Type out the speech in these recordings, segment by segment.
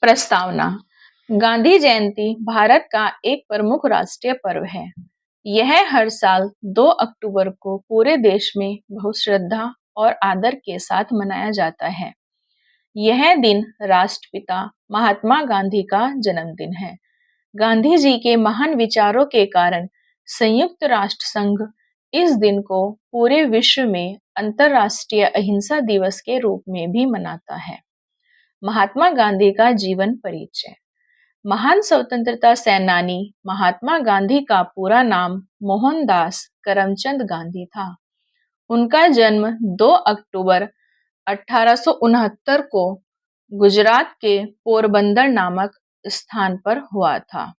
प्रस्तावना। गांधी जयंती भारत का एक प्रमुख राष्ट्रीय पर्व है। यह हर साल 2 अक्टूबर को पूरे देश में बहुत श्रद्धा और आदर के साथ मनाया जाता है। यह दिन राष्ट्रपिता महात्मा गांधी का जन्मदिन है। गांधी जी के महान विचारों के कारण संयुक्त राष्ट्र संघ इस दिन को पूरे विश्व में अंतर्राष्ट्रीय अहिंसा दिवस के रूप में भी मनाता है। महात्मा गांधी का जीवन परिचय। महान स्वतंत्रता सेनानी महात्मा गांधी का पूरा नाम मोहनदास करमचंद गांधी था। उनका जन्म 2 अक्टूबर 1869 को गुजरात के पोरबंदर नामक स्थान पर हुआ था।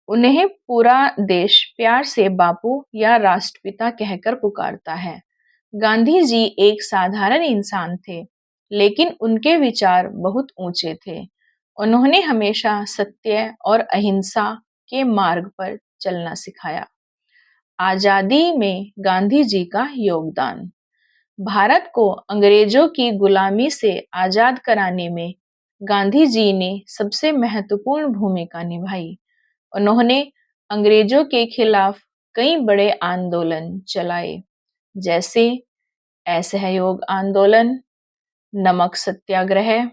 उन्हें पूरा देश प्यार से बापू या राष्ट्रपिता कहकर पुकारता है। गांधी जी एक साधारण इंसान थे, लेकिन उनके विचार बहुत ऊंचे थे। उन्होंने हमेशा सत्य और अहिंसा के मार्ग पर चलना सिखाया। आजादी में गांधी जी का योगदान। भारत को अंग्रेजों की गुलामी से आजाद कराने में गांधी जी ने सबसे महत्वपूर्ण भूमिका निभाई। उन्होंने अंग्रेजों के खिलाफ कई बड़े आंदोलन चलाए, जैसे असहयोग आंदोलन, नमक सत्याग्रह,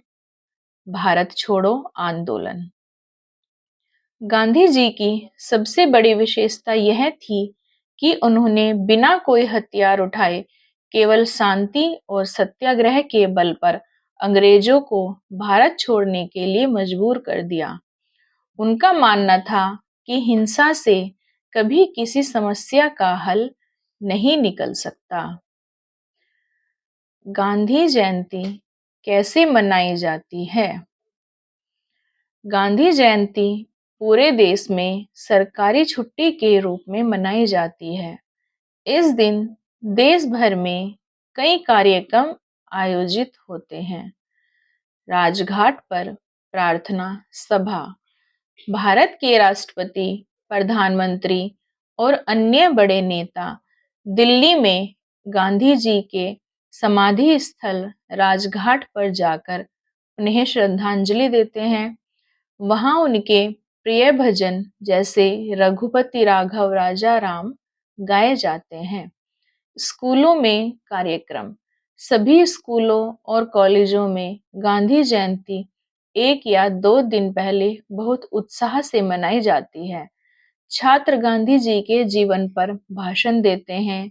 भारत छोड़ो आंदोलन। गांधी जी की सबसे बड़ी विशेषता यह थी कि उन्होंने बिना कोई हथियार उठाए केवल शांति और सत्याग्रह के बल पर अंग्रेजों को भारत छोड़ने के लिए मजबूर कर दिया। उनका मानना था कि हिंसा से कभी किसी समस्या का हल नहीं निकल सकता। गांधी जयंती कैसे मनाई जाती है? गांधी जयंती पूरे देश में सरकारी छुट्टी के रूप में मनाई जाती है। इस दिन देश भर में कई कार्यक्रम आयोजित होते हैं। राजघाट पर प्रार्थना सभा, भारत के राष्ट्रपति, प्रधानमंत्री और अन्य बड़े नेता दिल्ली में गांधी जी के समाधि स्थल राजघाट पर जाकर उन्हें श्रद्धांजलि देते हैं। वहां उनके प्रिय भजन जैसे रघुपति राघव राजा राम गाए जाते हैं। स्कूलों में कार्यक्रम। सभी स्कूलों और कॉलेजों में गांधी जयंती 1 या 2 दिन पहले बहुत उत्साह से मनाई जाती है। छात्र गांधी जी के जीवन पर भाषण देते हैं,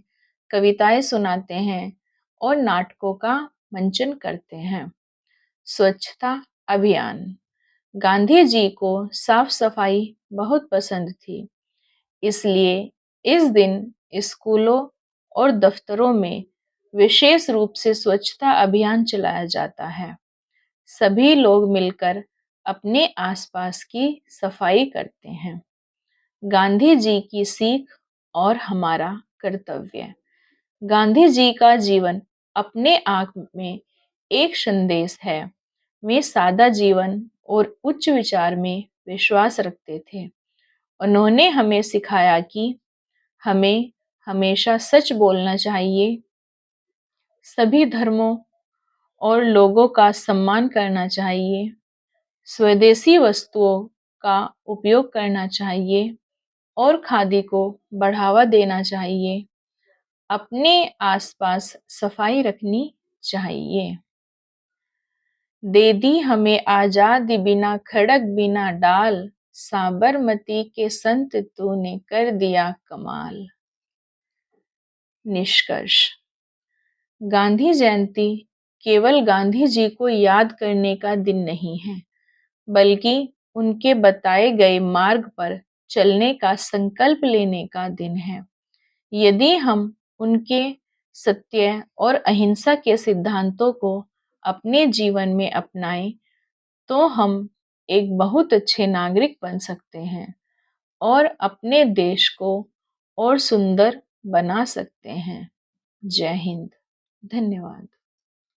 कविताएं सुनाते हैं और नाटकों का मंचन करते हैं। स्वच्छता अभियान। गांधी जी को साफ सफाई बहुत पसंद थी, इसलिए इस दिन स्कूलों और दफ्तरों में विशेष रूप से स्वच्छता अभियान चलाया जाता है। सभी लोग मिलकर अपने आसपास की सफाई करते हैं। गांधी जी की सीख और हमारा कर्तव्य। गांधी जी का जीवन अपने आप में एक संदेश है। वे सादा जीवन और उच्च विचार में विश्वास रखते थे। उन्होंने हमें सिखाया कि हमें हमेशा सच बोलना चाहिए, सभी धर्मों और लोगों का सम्मान करना चाहिए, स्वदेशी वस्तुओं का उपयोग करना चाहिए और खादी को बढ़ावा देना चाहिए। अपने आसपास सफाई रखनी चाहिए। दे दी हमें आजादी बिना खड़क बिना डाल, साबरमती के संत तूने कर दिया कमाल। निष्कर्ष। गांधी जयंती केवल गांधी जी को याद करने का दिन नहीं है, बल्कि उनके बताए गए मार्ग पर चलने का संकल्प लेने का दिन है। यदि हम उनके सत्य और अहिंसा के सिद्धांतों को अपने जीवन में अपनाएं, तो हम एक बहुत अच्छे नागरिक बन सकते हैं और अपने देश को और सुंदर बना सकते हैं। जय हिंद। धन्यवाद।